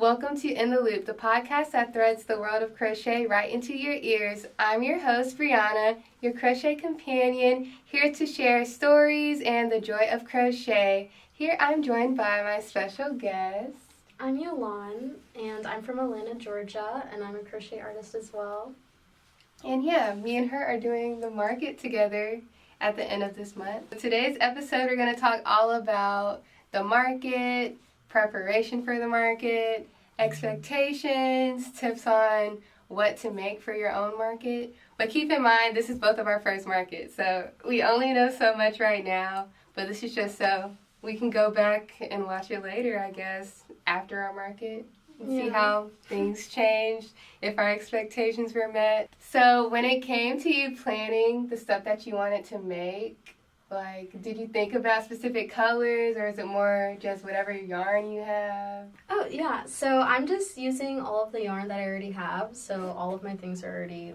Welcome to In the Loop, the podcast that threads the world of crochet right into your ears. I'm your host, Brianna, your crochet companion, here to share stories and the joy of crochet. Here I'm joined by my special guest. I'm Yulan, and I'm from Atlanta, Georgia, and I'm a crochet artist as well. And yeah, me and her are doing the market together at the end of this month. Today's episode, we're going to talk all about the market, preparation for the market, expectations, tips on what to make for your own market. But keep in mind, this is both of our first markets, so we only know so much right now, but this is just so we can go back and watch it later, I guess, after our market and see how things changed, if our expectations were met. So when it came to you planning the stuff that you wanted to make, did you think about specific colors, or is it more just whatever yarn you have? Oh, yeah. So I'm just using all of the yarn that I already have. So all of my things are already,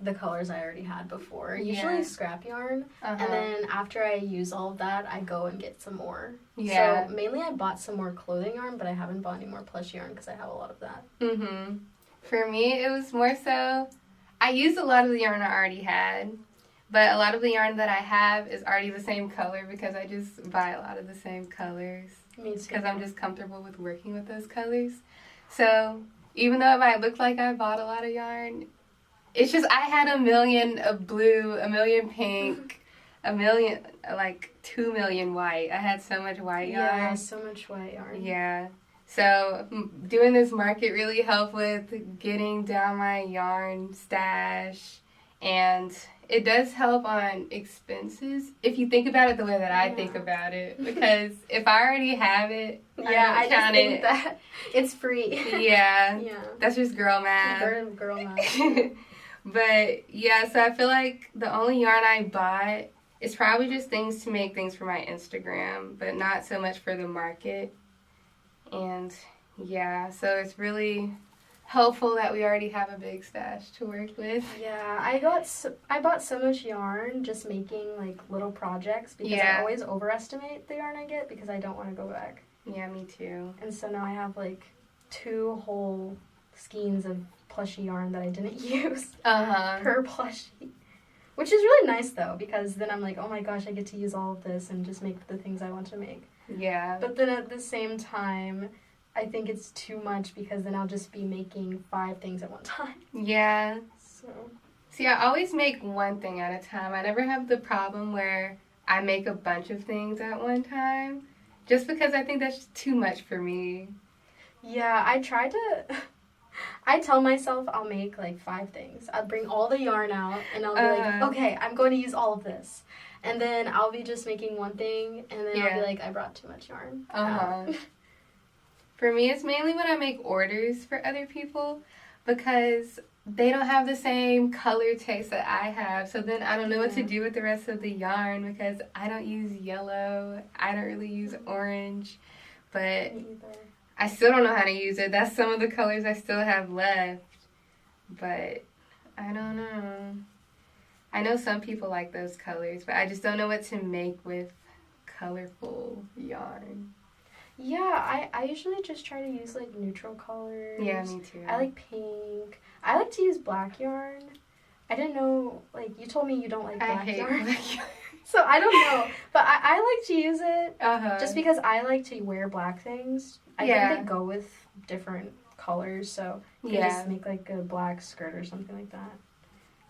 the colors I already had before. Usually scrap yarn. And then after I use all of that, I go and get some more. Yeah. So mainly I bought some more clothing yarn, but I haven't bought any more plush yarn because I have a lot of that. For me, it was more so, I used a lot of the yarn I already had. But a lot of the yarn that I have is already the same color because I just buy a lot of the same colors. Me too. Because I'm just comfortable with working with those colors. So even though it might look like I bought a lot of yarn, it's just I had a million of blue, a million pink, 2 million white. I had so much white yarn. Yeah, so much white yarn. Yeah. So doing this market really helped with getting down my yarn stash, and it does help on expenses if you think about it the way that I think about it. Because if I already have it, I just think that it's free. Yeah. That's just girl math. Girl math. But yeah, so I feel like the only yarn I bought is probably just things to make things for my Instagram, but not so much for the market. And yeah, so it's really helpful that we already have a big stash to work with. Yeah, I bought so much yarn just making little projects because I always overestimate the yarn I get because I don't want to go back. Yeah, me too. And so now I have 2 whole skeins of plushy yarn that I didn't use per plushie. Which is really nice though, because then I'm like, oh my gosh, I get to use all of this and just make the things I want to make. Yeah. But then at the same time, I think it's too much because then I'll just be making 5 things at one time. Yeah. See, I always make one thing at a time. I never have the problem where I make a bunch of things at one time, just because I think that's just too much for me. Yeah, I tell myself I'll make 5 things. I'll bring all the yarn out and I'll be okay, I'm going to use all of this. And then I'll be just making one thing and then I'll be I brought too much yarn. For me, it's mainly when I make orders for other people because they don't have the same color taste that I have. So then I don't know what to do with the rest of the yarn because I don't use yellow. I don't really use orange. But I still don't know how to use it. That's some of the colors I still have left. But I don't know. I know some people like those colors, but I just don't know what to make with colorful yarn. Yeah, I usually just try to use neutral colors. Yeah, me too. I like pink. I like to use black yarn. I didn't know, you told me you don't like black yarn. Black yarn. So I don't know. But I like to use it just because I like to wear black things. I think they go with different colors, so you can just make a black skirt or something like that.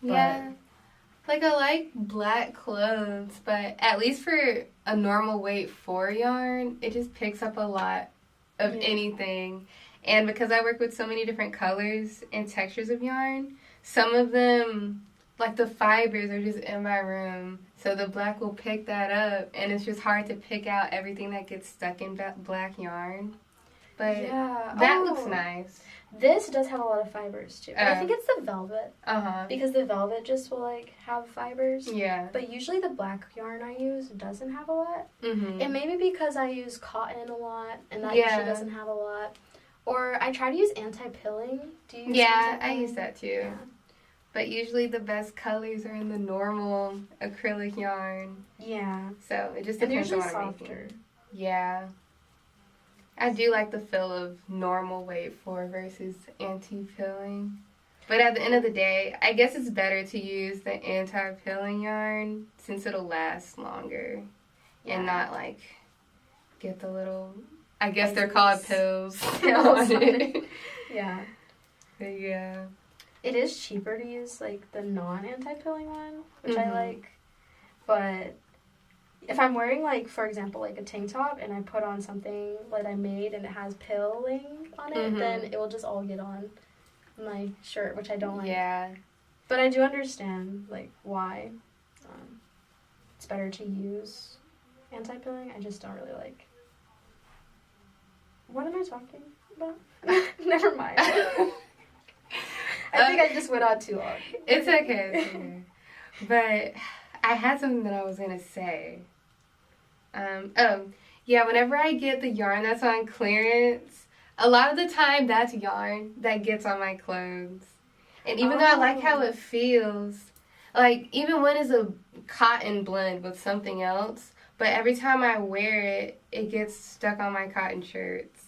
Yeah. I like black clothes, but at least for a normal weight for yarn, it just picks up a lot of anything. And because I work with so many different colors and textures of yarn, some of them, the fibers are just in my room. So the black will pick that up, and it's just hard to pick out everything that gets stuck in black yarn. But that looks nice. This does have a lot of fibers, too. I think it's the velvet. Because the velvet just will, have fibers. Yeah. But usually the black yarn I use doesn't have a lot. And maybe because I use cotton a lot, and that usually doesn't have a lot. Or I try to use anti-pilling. Do you use anti-pilling? I use that, too. Yeah. But usually the best colors are in the normal acrylic yarn. Yeah. So it just depends on what I'm making. Softer. Yeah. I do like the feel of normal wave 4 versus anti-pilling. But at the end of the day, I guess it's better to use the anti-pilling yarn since it'll last longer. Yeah. And not like get the little, I guess they're called pills. Pills. Yeah. But yeah. It is cheaper to use like the non-anti-pilling one, which I like. But if I'm wearing, like, for example, like a tank top and I put on something that I made and it has pilling on it, then it will just all get on my shirt, which I don't like. Yeah. But I do understand, like, why it's better to use anti-pilling. I just don't really like... What am I talking about? Never mind. I think I just went on too long. It's okay. But I had something that I was going to say. Yeah, whenever I get the yarn that's on clearance, a lot of the time that's yarn that gets on my clothes. And even though I like how it feels, like, even when it's a cotton blend with something else, but every time I wear it, it gets stuck on my cotton shirts.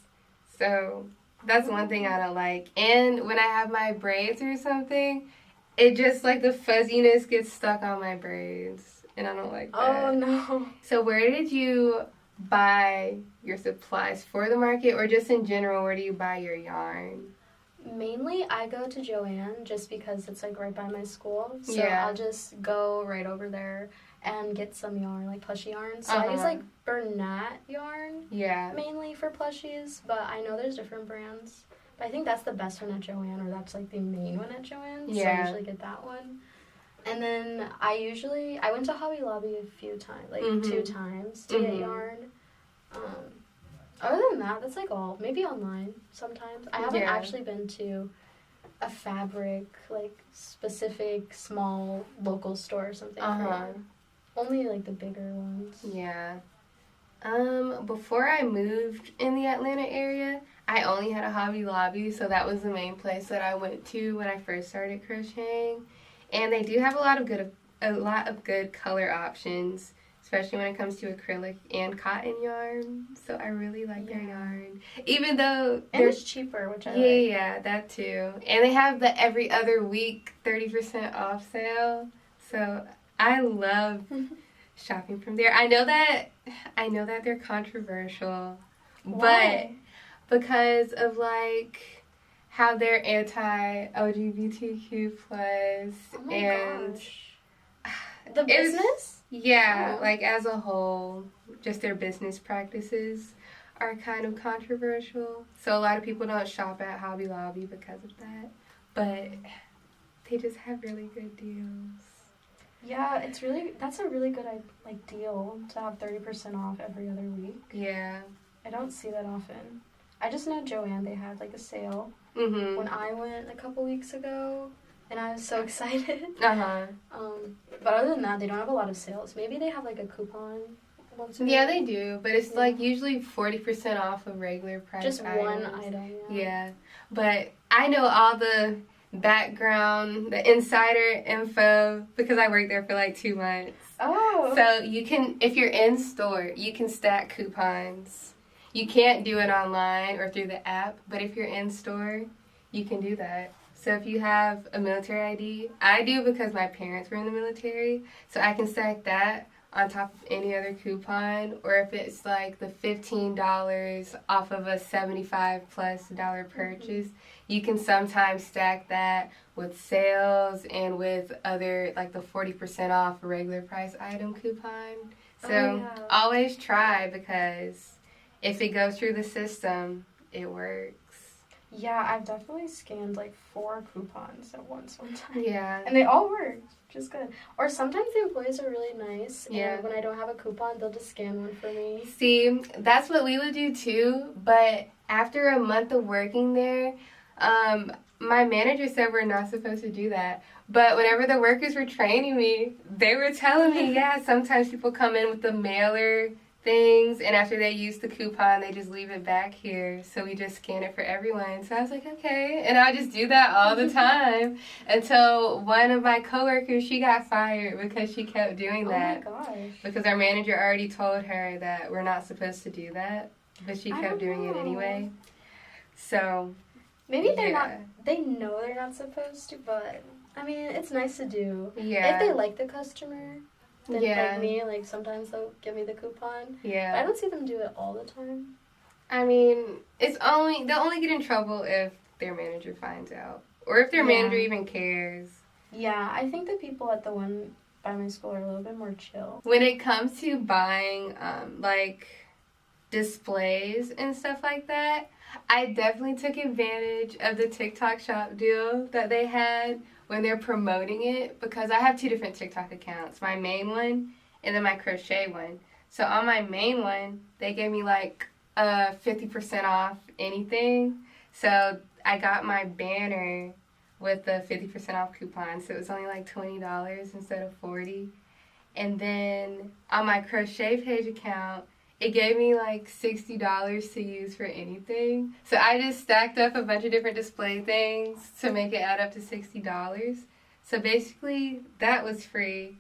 So that's one thing I don't like. And when I have my braids or something, it just, like, the fuzziness gets stuck on my braids. And I don't like that. Oh, no. So where did you buy your supplies for the market? Or just in general, where do you buy your yarn? Mainly, I go to Joann just because it's, like, right by my school. So Yeah. I'll just go right over there and get some yarn, like plushy yarn. So I use, like, Bernat yarn mainly for plushies. But I know there's different brands. But I think that's the best one at Joann, or that's, like, the main one at Joann. So I usually get that one. And then I went to Hobby Lobby a few times, like 2 times to get yarn. Other than that, that's like all. Maybe online sometimes. I haven't actually been to a fabric, like, specific, small, local store or something. Only, like, the bigger ones. Yeah. Before I moved in the Atlanta area, I only had a Hobby Lobby, so that was the main place that I went to when I first started crocheting. And they do have a lot of good color options, especially when it comes to acrylic and cotton yarn. So I really like their yarn. Even though... And it's cheaper, which I like. Yeah, that too. And they have the every other week 30% off sale. So I love shopping from there. I know that they're controversial. Why? But because of, like, how they're anti-LGBTQ+. Oh my and gosh. The business? Yeah, like, as a whole, just their business practices are kind of controversial. So a lot of people don't shop at Hobby Lobby because of that. But they just have really good deals. Yeah, that's a really good, like, deal to have 30% off every other week. Yeah. I don't see that often. I just know Joann, they had, like, a sale when I went a couple weeks ago, and I was so excited. But other than that, they don't have a lot of sales. Maybe they have, like, a coupon once a week. Yeah, they do, but it's, like, usually 40% off of regular price just items. one item, Yeah, but I know all the background, the insider info, because I worked there for, like, 2 months. Oh. So you can, if you're in store, you can stack coupons. You can't do it online or through the app, but if you're in store, you can do that. So if you have a military ID, I do because my parents were in the military, so I can stack that on top of any other coupon, or if it's like the $15 off of a $75+ purchase, you can sometimes stack that with sales and with other, like, the 40% off regular price item coupon. So always try, because if it goes through the system, it works. Yeah, I've definitely scanned, like, 4 coupons at once one time. Yeah. And they all worked, which is good. Or sometimes the employees are really nice, and when I don't have a coupon, they'll just scan one for me. See, that's what we would do too, but after a month of working there, my manager said we're not supposed to do that. But whenever the workers were training me, they were telling me, sometimes people come in with the mailer things, and after they use the coupon, they just leave it back here, so we just scan it for everyone. So I was like, okay, and I just do that all the time until one of my coworkers, she got fired because she kept doing that. Oh my gosh. Because our manager already told her that we're not supposed to do that. but she I kept don't doing it know. anyway. So Maybe they're yeah. not, they know they're not supposed to, but I mean, it's nice to do. Yeah. If they like the customer, then Yeah. like me, like sometimes they'll give me the coupon. Yeah. But I don't see them do it all the time. I mean, they'll only get in trouble if their manager finds out. Or if their Yeah. manager even cares. Yeah, I think the people at the one by my school are a little bit more chill. When it comes to buying, like, displays and stuff like that, I definitely took advantage of the TikTok shop deal that they had when they're promoting it, because I have 2 different TikTok accounts, my main one and then my crochet one. So on my main one, they gave me like 50% off anything. So I got my banner with the 50% off coupon, so it was only like $20 instead of $40. And then on my crochet page account, it gave me like $60 to use for anything. So I just stacked up a bunch of different display things to make it add up to $60. So basically, that was free.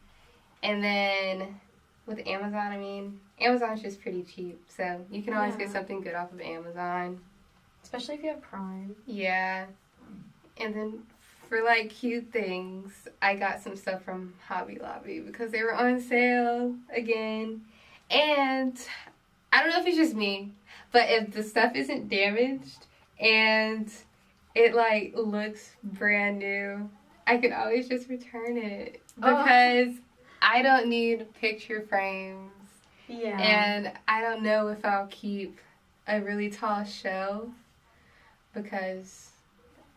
And then with Amazon, I mean, Amazon's just pretty cheap. So you can always get something good off of Amazon. Especially if you have Prime. Yeah. And then for like cute things, I got some stuff from Hobby Lobby because they were on sale again. And I don't know if it's just me, but if the stuff isn't damaged and it like looks brand new, I can always just return it because I don't need picture frames. Yeah. And I don't know if I'll keep a really tall shelf because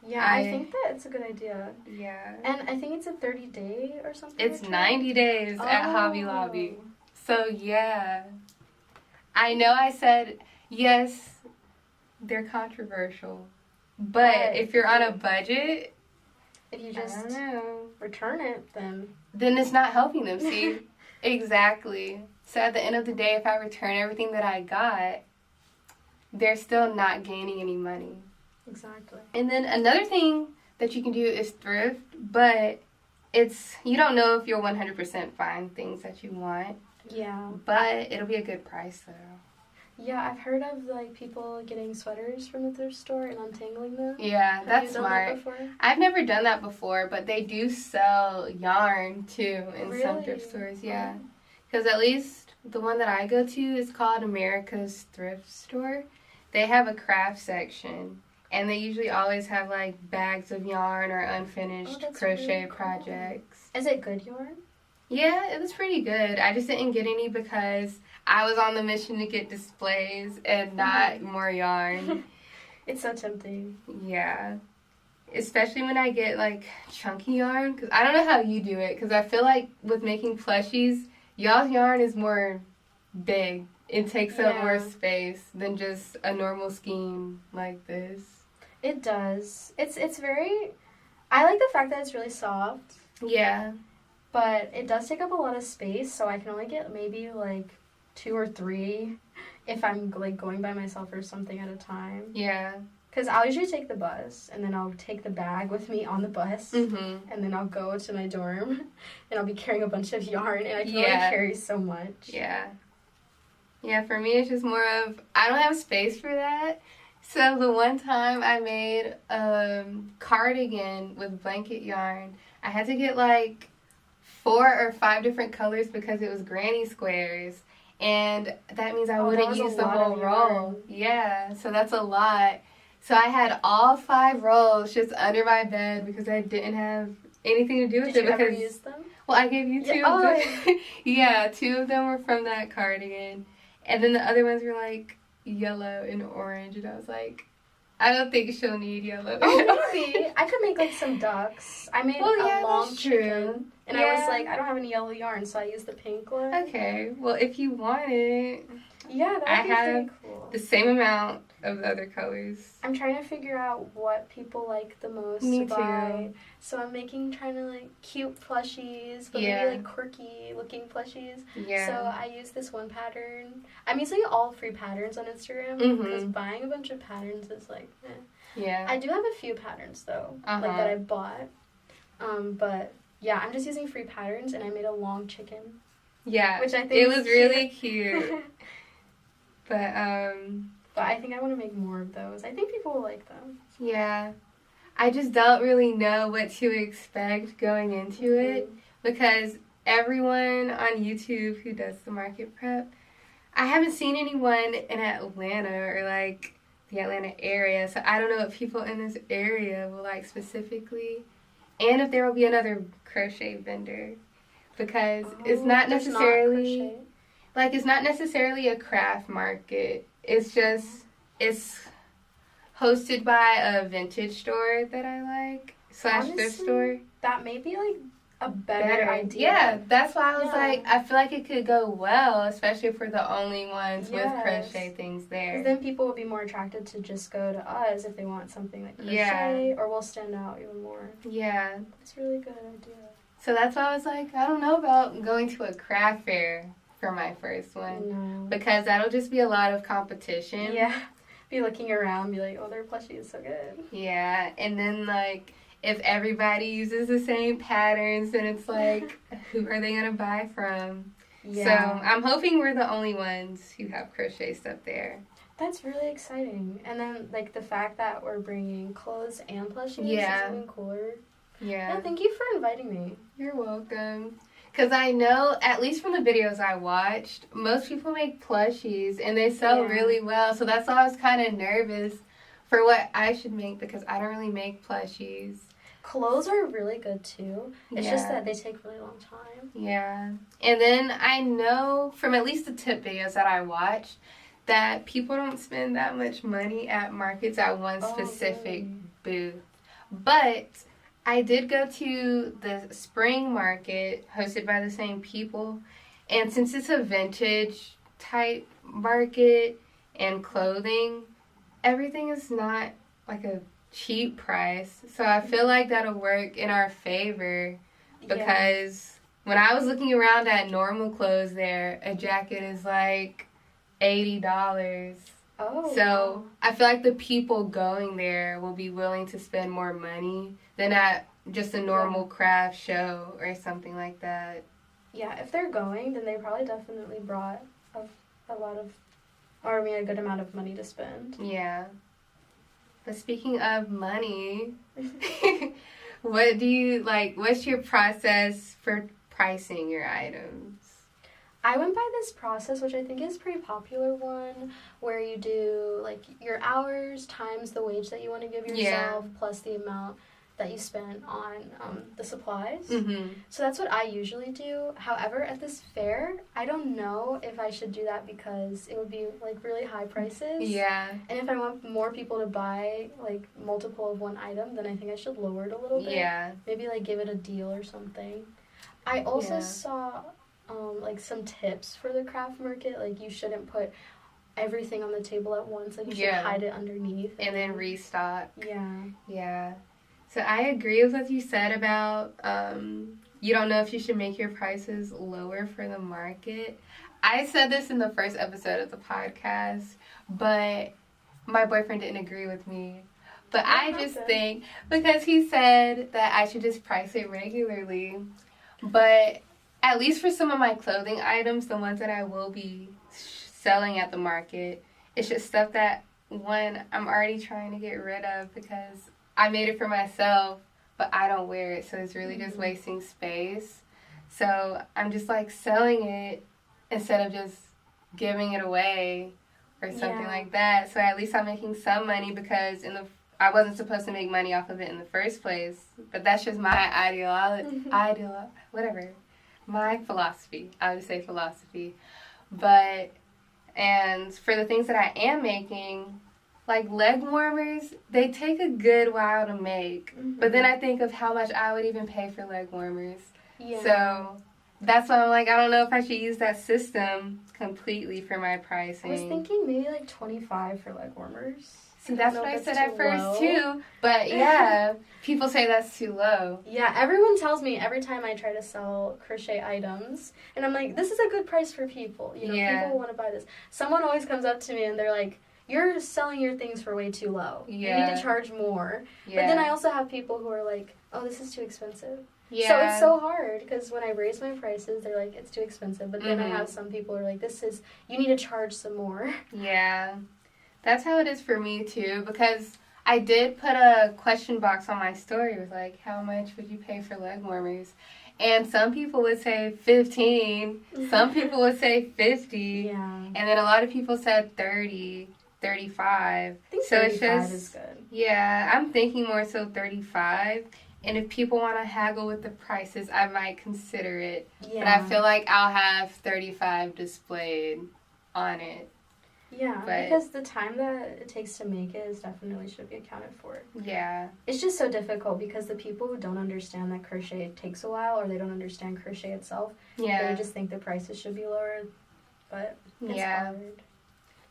yeah, I think that it's a good idea. yeah. And I think it's a 30-day or something. It's 90 days at Hobby Lobby. So yeah. I know I said, yes, they're controversial. But if you're on a budget, if you I just don't know, return it, then it's not helping them, see? Exactly. So at the end of the day, if I return everything that I got, they're still not gaining any money. Exactly. And then another thing that you can do is thrift, but you don't know if you'll 100% find things that you want. Yeah. But it'll be a good price, though. Yeah, I've heard of like people getting sweaters from the thrift store and untangling them. Yeah, that's Have you done smart. that before? I've never done that before, but they do sell yarn too in some Really? thrift stores. Yeah, because at least the one that I go to is called America's Thrift Store. They have a craft section, and they usually always have like bags of yarn or unfinished crochet really cool. projects. Is it good yarn? Yeah, it was pretty good. I just didn't get any because I was on the mission to get displays and not more yarn. It's so tempting. Yeah. Especially when I get, like, chunky yarn. Because I don't know how you do it. Because I feel like with making plushies, y'all's yarn is more big. It takes up more space than just a normal scheme like this. It does. It's very... I like the fact that it's really soft. Yeah. But it does take up a lot of space, so I can only get maybe, like, 2 or 3 if I'm, like, going by myself or something at a time. Yeah. Because I'll usually take the bus, and then I'll take the bag with me on the bus, and then I'll go to my dorm, and I'll be carrying a bunch of yarn, and I can only carry so much. Yeah. Yeah, for me it's just more of, I don't have space for that. So the one time I made a cardigan with blanket yarn, I had to get, like, 4 or 5 different colors because it was granny squares. And that means I wouldn't use the whole roll. Yeah, so that's a lot. So I had all 5 rolls just under my bed because I didn't have anything to do with it. Did you ever because, use them? Well, I gave you 2 of them. Yeah, 2 of them were from that cardigan. And then the other ones were like yellow and orange. And I was like, I don't think she'll need yellow. Oh, maybe. I could make, like, some ducks. I made a long chicken. And I was like, I don't have any yellow yarn, so I used the pink one. Okay. Well, if you want it, yeah, that would be pretty cool. The same amount of the other colors. I'm trying to figure out what people like the most Me to buy. too. So I'm trying to, like, cute plushies, but maybe, like, quirky looking plushies. Yeah. So I use this one pattern. I'm using all free patterns on Instagram because buying a bunch of patterns is, like, eh. Yeah. I do have a few patterns, though, like, that I bought. But, yeah, I'm just using free patterns, and I made a long chicken. Yeah. Which I think it was really cute. But I think I want to make more of those. I think people will like them. Yeah. I just don't really know what to expect going into it because everyone on YouTube who does the market prep, I haven't seen anyone in Atlanta or like the Atlanta area, so I don't know what people in this area will like specifically, and if there will be another crochet vendor, because it's not necessarily it's not necessarily a craft market. It's hosted by a vintage store that I like / thrift store. That may be like a better idea. Yeah, that's why I was like, I feel like it could go well, especially if we're the only ones with crochet things there. Because then people will be more attracted to just go to us if they want something like crochet, or we'll stand out even more. Yeah. That's a really good idea. So that's why I was like, I don't know about going to a craft fair for my first one. No. Because that'll just be a lot of competition. Yeah. Be looking around, be like, oh, their plushie is so good. Yeah, and then like if everybody uses the same patterns, then it's like, who are they gonna buy from? Yeah. So I'm hoping we're the only ones who have crochet stuff there. That's really exciting. And then like the fact that we're bringing clothes and plushies is even cooler. Yeah. Thank you for inviting me. You're welcome. Because I know, at least from the videos I watched, most people make plushies and they sell really well. So that's why I was kind of nervous for what I should make because I don't really make plushies. Clothes are really good too. It's just that they take a really long time. Yeah. And then I know from at least the tip videos that I watched that people don't spend that much money at markets at one specific booth. But I did go to the spring market hosted by the same people, and since it's a vintage type market and clothing, everything is not like a cheap price. So I feel like that'll work in our favor because when I was looking around at normal clothes there, a jacket is like $80. Oh. So I feel like the people going there will be willing to spend more money than at just a normal craft show or something like that. Yeah, if they're going, then they probably definitely brought a good amount of money to spend. Yeah. But speaking of money, what do you what's your process for pricing your items? I went by this process, which I think is a pretty popular one, where you do like your hours times the wage that you want to give yourself plus the amount that you spent on the supplies. Mm-hmm. So that's what I usually do. However, at this fair, I don't know if I should do that because it would be like really high prices. Yeah. And if I want more people to buy like multiple of one item, then I think I should lower it a little bit. Yeah. Maybe like give it a deal or something. I also saw like some tips for the craft market. Like you shouldn't put everything on the table at once. Like you should hide it underneath. And then restock. Yeah. Yeah. So I agree with what you said about you don't know if you should make your prices lower for the market. I said this in the first episode of the podcast, but my boyfriend didn't agree with me. But I just think, because he said that I should just price it regularly. But at least for some of my clothing items, the ones that I will be selling at the market, it's just stuff that, one, I'm already trying to get rid of because I made it for myself, but I don't wear it, so it's really just wasting space. So I'm just like selling it instead of just giving it away or something like that. So at least I'm making some money because I wasn't supposed to make money off of it in the first place. But that's just my my philosophy. I would say philosophy. And for the things that I am making, like leg warmers, they take a good while to make. Mm-hmm. But then I think of how much I would even pay for leg warmers. Yeah. So that's why I'm like, I don't know if I should use that system completely for my pricing. I was thinking maybe like $25 for leg warmers. See, that's what I said at first too. But yeah, people say that's too low. Yeah, everyone tells me every time I try to sell crochet items. And I'm like, this is a good price for people. You know, people want to buy this. Someone always comes up to me and they're like, you're selling your things for way too low. Yeah. You need to charge more. Yeah. But then I also have people who are like, oh, this is too expensive. Yeah. So it's so hard because when I raise my prices, they're like, it's too expensive. But then I have some people who are like, you need to charge some more. Yeah. That's how it is for me, too, because I did put a question box on my story. It was like, how much would you pay for leg warmers? And some people would say 15. Some people would say 50. Yeah. And then a lot of people said 30, 35. I think so 35 is good. Yeah, I'm thinking more so 35. And if people want to haggle with the prices, I might consider it. Yeah. But I feel like I'll have 35 displayed on it. Yeah, because the time that it takes to make it definitely should be accounted for. Yeah. It's just so difficult because the people who don't understand that crochet takes a while, or they don't understand crochet itself, they just think the prices should be lower, but it's hard.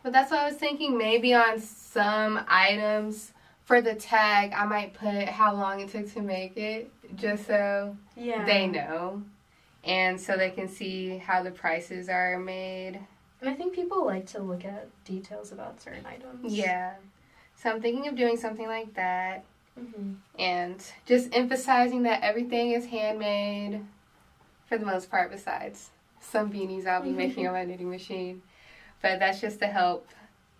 But that's what I was thinking. Maybe on some items for the tag, I might put how long it took to make it, just so they know, and so they can see how the prices are made. And I think people like to look at details about certain items. Yeah. So I'm thinking of doing something like that. Mm-hmm. And just emphasizing that everything is handmade for the most part, besides some beanies I'll be making on my knitting machine. But that's just to help,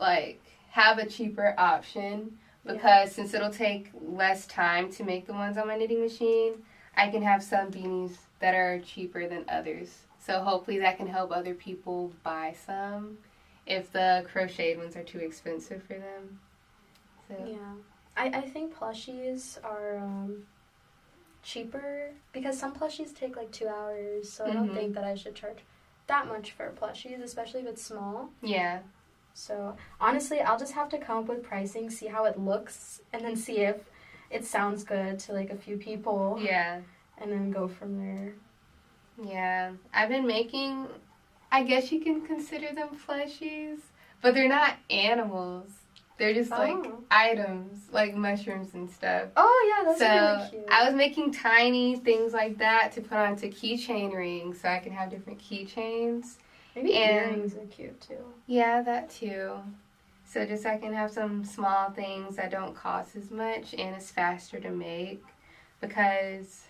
like, have a cheaper option. Because since it'll take less time to make the ones on my knitting machine, I can have some beanies that are cheaper than others. So hopefully that can help other people buy some if the crocheted ones are too expensive for them. So. Yeah. I think plushies are cheaper because some plushies take like 2 hours. So I don't think that I should charge that much for plushies, especially if it's small. Yeah. So honestly, I'll just have to come up with pricing, see how it looks, and then see if it sounds good to like a few people. Yeah. And then go from there. Yeah, I've been making, I guess you can consider them plushies, but they're not animals. They're just like items, like mushrooms and stuff. Oh yeah, those are really cute. I was making tiny things like that to put onto keychain rings so I can have different keychains. Maybe earrings are cute too. Yeah, that too. So just I can have some small things that don't cost as much and it's faster to make, because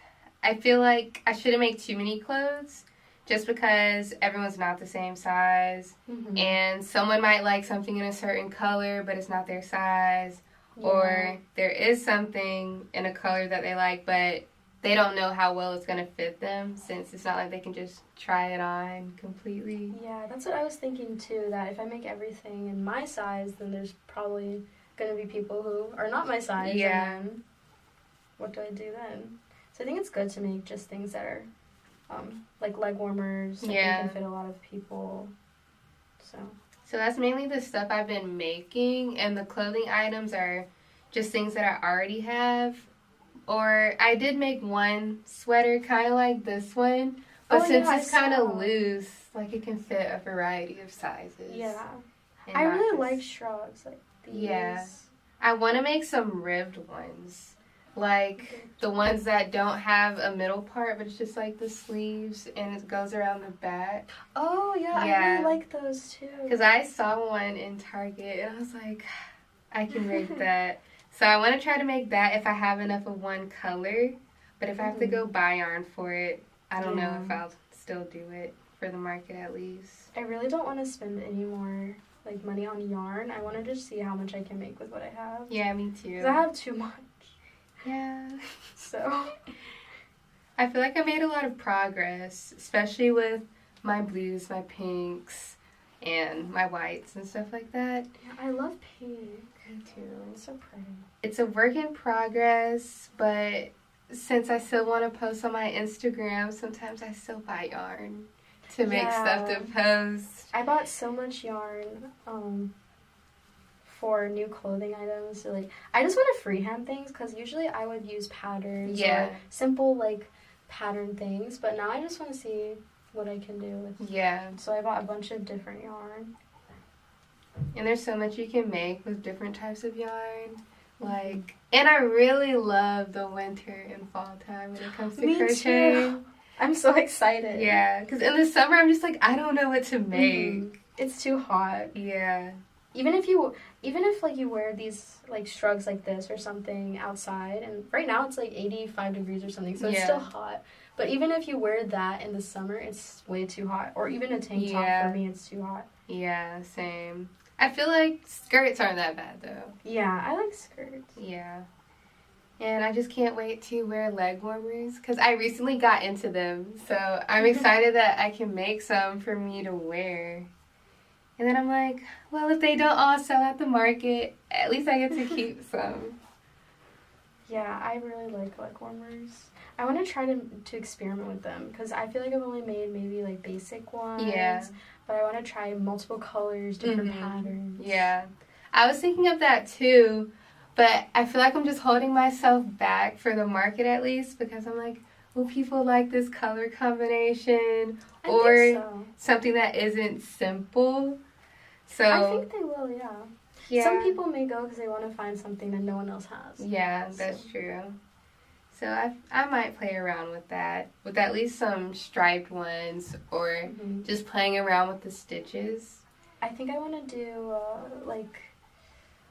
I feel like I shouldn't make too many clothes just because everyone's not the same size. And someone might like something in a certain color, but it's not their size. Yeah. Or there is something in a color that they like, but they don't know how well it's going to fit them, since it's not like they can just try it on completely. Yeah, that's what I was thinking too, that if I make everything in my size, then there's probably going to be people who are not my size. Yeah. And then what do I do then? So I think it's good to make just things that are like leg warmers. Like can fit a lot of people. So that's mainly the stuff I've been making, and the clothing items are just things that I already have. Or I did make one sweater kind of like this one, but since it's kind of loose, like it can fit a variety of sizes. Yeah. I really like shrugs like these. Yeah. I want to make some ribbed ones. Like the ones that don't have a middle part, but it's just like the sleeves and it goes around the back. Oh, yeah. I really like those too. Because I saw one in Target and I was like, I can make that. So I want to try to make that if I have enough of one color. But if I have to go buy yarn for it, I don't know if I'll still do it for the market at least. I really don't want to spend any more like money on yarn. I want to just see how much I can make with what I have. Yeah, me too. Because I have too much. Yeah. So I feel like I made a lot of progress, especially with my blues, my pinks, and my whites and stuff like that. Yeah, I love pink. Me too. It's so pretty. It's a work in progress, but since I still want to post on my Instagram, sometimes I still buy yarn to make stuff to post. I bought so much yarn for new clothing items. So, like, I just want to freehand things because usually I would use patterns or simple like pattern things, but now I just want to see what I can do with. Yeah. So I bought a bunch of different yarn. And there's so much you can make with different types of yarn. Like, and I really love the winter and fall time when it comes to crochet. Too. I'm so excited. Yeah, because in the summer I'm just like, I don't know what to make. It's too hot. Yeah. Even if you even if like you wear these like shrugs like this or something outside, and right now it's like 85 degrees or something, so it's still hot. But even if you wear that in the summer, it's way too hot. Or even a tank top, for me, it's too hot. Yeah, same. I feel like skirts aren't that bad, though. Yeah, I like skirts. Yeah. And I just can't wait to wear leg warmers because I recently got into them. So I'm excited that I can make some for me to wear. And then I'm like, well, if they don't all sell at the market, at least I get to keep some. Yeah, I really like leg warmers. I want to try to experiment with them because I feel like I've only made maybe like basic ones. Yeah. But I want to try multiple colors, different patterns. Yeah. I was thinking of that too, but I feel like I'm just holding myself back for the market at least because I'm like, will people like this color combination or something that isn't simple? So I think they will, yeah. Some people may go because they want to find something that no one else has. Yeah, that's true. So I might play around with that, with at least some striped ones or just playing around with the stitches. I think I want to do like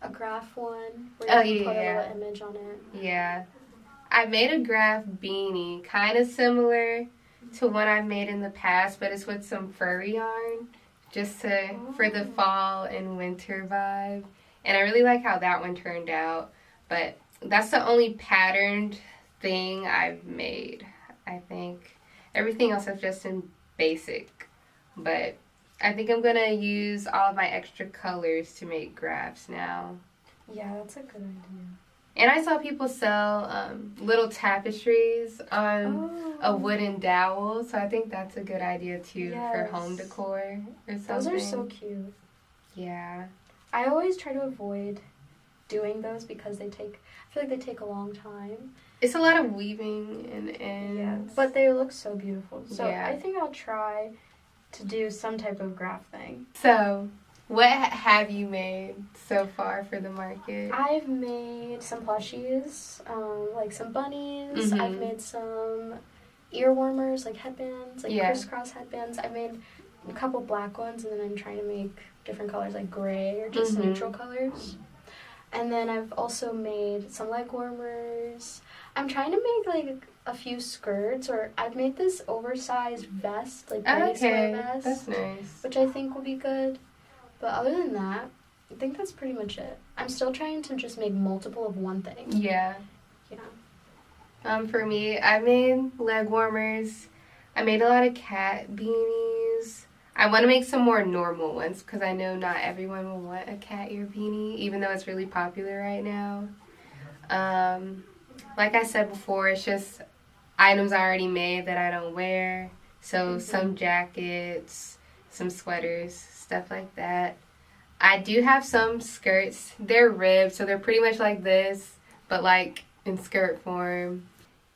a graph one where you can put a little image on it. Yeah. I made a graph beanie, kind of similar to one I've made in the past, but it's with some furry yarn, just for the fall and winter vibe. And I really like how that one turned out, but that's the only patterned thing I've made, I think. Everything else is just in basic, but I think I'm gonna use all of my extra colors to make graphs now. Yeah, that's a good idea. And I saw people sell little tapestries on a wooden dowel, so I think that's a good idea too for home decor or something. Those are so cute. Yeah. I always try to avoid doing those because I feel like they take a long time. It's a lot of weaving and yeah, but they look so beautiful. So I think I'll try to do some type of graph thing. So, what have you made so far for the market? I've made some plushies, like some bunnies. I've made some ear warmers, like headbands, like crisscross headbands. I made a couple black ones, and then I'm trying to make different colors, like gray or just neutral colors. And then I've also made some leg warmers. I'm trying to make like a few skirts, or I've made this oversized vest, like bunny square vest. That's nice. Which I think will be good. But other than that, I think that's pretty much it. I'm still trying to just make multiple of one thing. Yeah. Yeah. For me, I made leg warmers. I made a lot of cat beanies. I want to make some more normal ones because I know not everyone will want a cat ear beanie, even though it's really popular right now. Like I said before, it's just items I already made that I don't wear. So some jackets, some sweaters, stuff like that. I do have some skirts. They're ribbed, so they're pretty much like this, but like in skirt form.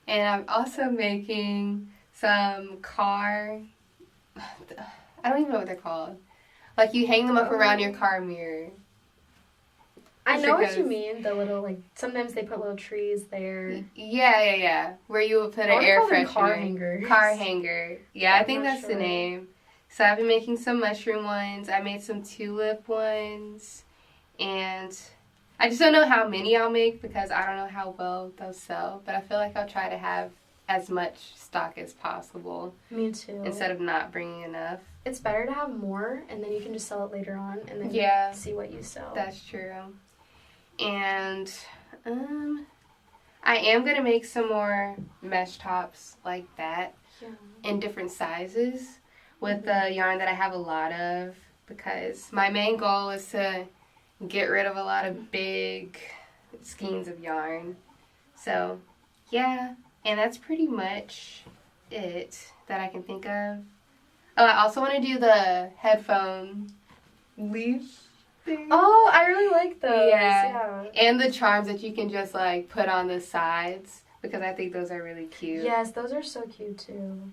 And I'm also making some car... I don't even know what they're called. Like, you hang them up around your car mirror. I know what you mean. The little, like, sometimes they put little trees there. Yeah. Where you would put an air freshener. Car hanger. Car hanger. Yeah, I think that's the name. So I've been making some mushroom ones. I made some tulip ones. And I just don't know how many I'll make because I don't know how well they'll sell. But I feel like I'll try to have as much stock as possible. Me too. Instead of not bringing enough. It's better to have more, and then you can just sell it later on, and then see what you sell. That's true. And I am going to make some more mesh tops like that in different sizes with the yarn that I have a lot of, because my main goal is to get rid of a lot of big skeins of yarn. So, yeah, and that's pretty much it that I can think of. Oh, I also want to do the headphone leash thing. Oh, I really like those. Yeah. And the charms that you can just, like, put on the sides, because I think those are really cute. Yes, those are so cute, too.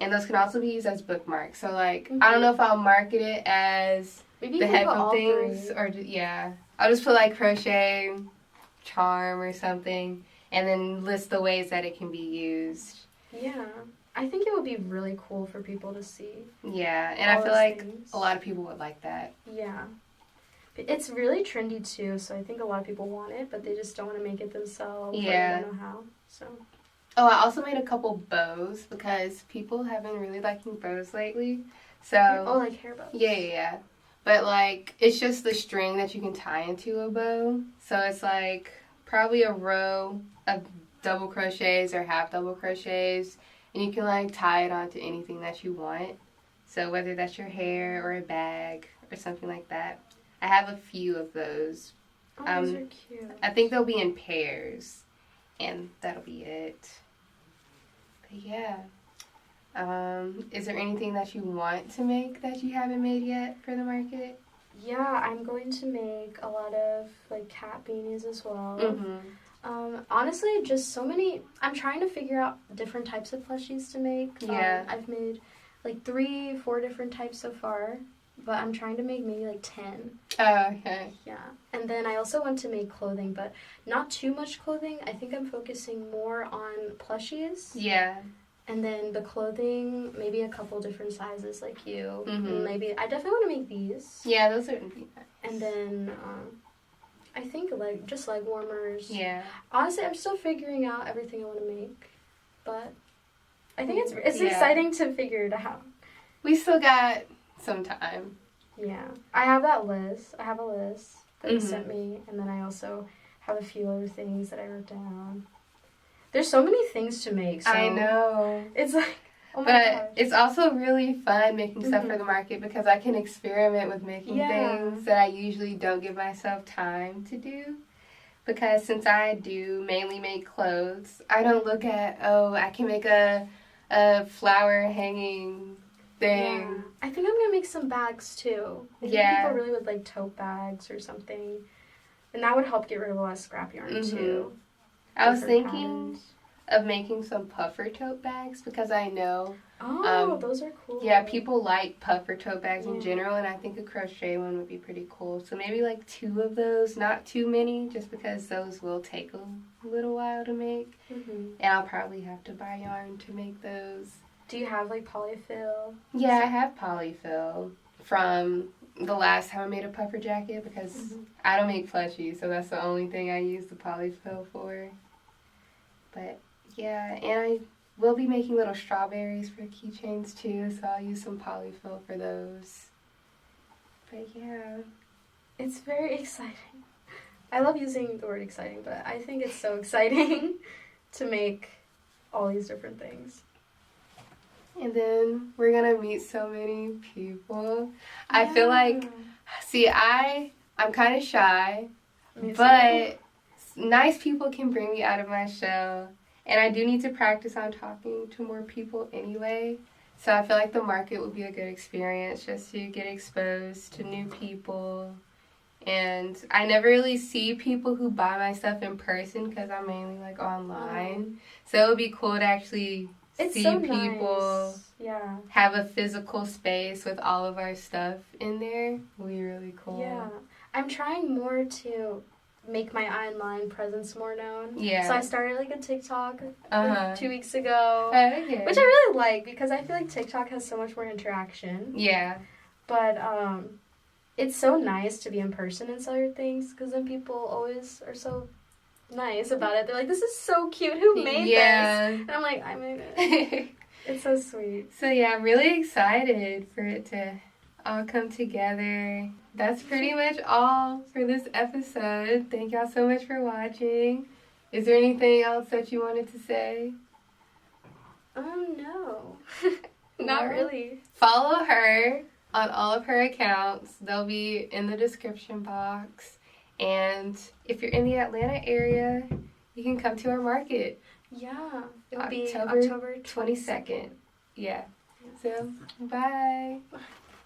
And those can also be used as bookmarks. So, like, I don't know if I'll market it as the headphone things. Or, I'll just put, like, crochet, charm, or something, and then list the ways that it can be used. Yeah. I think it would be really cool for people to see. Yeah, and I feel like a lot of people would like that. Yeah. It's really trendy too, so I think a lot of people want it, but they just don't want to make it themselves. Yeah. Or they don't know how. So. Oh, I also made a couple bows because people have been really liking bows lately. So. Oh, like hair bows. Yeah. But like, it's just the string that you can tie into a bow. So it's like probably a row of double crochets or half double crochets, and you can like tie it onto anything that you want. So whether that's your hair or a bag or something like that. I have a few of those. Oh, those are cute. I think they'll be in pairs, and that'll be it. But yeah. Is there anything that you want to make that you haven't made yet for the market? Yeah, I'm going to make a lot of like cat beanies as well. Mm-hmm. Honestly, just so many. I'm trying to figure out different types of plushies to make. Yeah. I've made like 3-4 different types so far, but I'm trying to make maybe like 10. Oh, okay. Yeah. And then I also want to make clothing, but not too much clothing. I think I'm focusing more on plushies. Yeah. And then the clothing, maybe a couple different sizes like you. Mm-hmm. Maybe, I definitely want to make these. Yeah, those are nice. And then, I think like, just leg warmers. Yeah. Honestly, I'm still figuring out everything I want to make. But I think it's exciting to figure it out. We still got some time. Yeah. I have a list that you Mm-hmm. sent me. And then I also have a few other things that I wrote down. There's so many things to make. So I know. it's like, oh my but gosh. it's also really fun making stuff for the market because I can experiment with making things that I usually don't give myself time to do. Because since I do mainly make clothes, I don't look at, I can make a flower hanging thing. Yeah. I think I'm going to make some bags too. I think people really would like tote bags or something. And that would help get rid of a lot of scrap yarn too. I was thinking of making some puffer tote bags because I know those are cool. Yeah, people like puffer tote bags in general, and I think a crochet one would be pretty cool. So maybe like 2 of those, not too many, just because those will take a little while to make. And I'll probably have to buy yarn to make those. Do you have like polyfill? Yeah, I have polyfill from the last time I made a puffer jacket because I don't make plushies, so that's the only thing I use the polyfill for. But yeah, and I will be making little strawberries for keychains too, so I'll use some polyfill for those. But yeah. It's very exciting. I love using the word exciting, but I think it's so exciting to make all these different things. And then we're gonna meet so many people. I feel like, I'm kind of shy, but nice people can bring me out of my shell. And I do need to practice on talking to more people anyway. So I feel like the market would be a good experience just to get exposed to new people. And I never really see people who buy my stuff in person because I'm mainly like online. So it would be cool to actually see so people nice. have a physical space with all of our stuff in there. It would be really cool. Yeah. I'm trying more to make my online presence more known. Yeah. So I started like a TikTok like 2 weeks ago. Okay. Which I really like because I feel like TikTok has so much more interaction. Yeah. But it's so nice to be in person and sell your things because then people always are so nice about it. They're like, this is so cute. Who made this? And I'm like, I made it. It's so sweet. So yeah, I'm really excited for it to all come together. That's pretty much all for this episode. Thank y'all so much for watching. Is there anything else that you wanted to say? No. Not really. Follow her on all of her accounts. They'll be in the description box. And if you're in the Atlanta area, you can come to our market. Yeah. It'll be October October 22nd. Yeah. So, bye.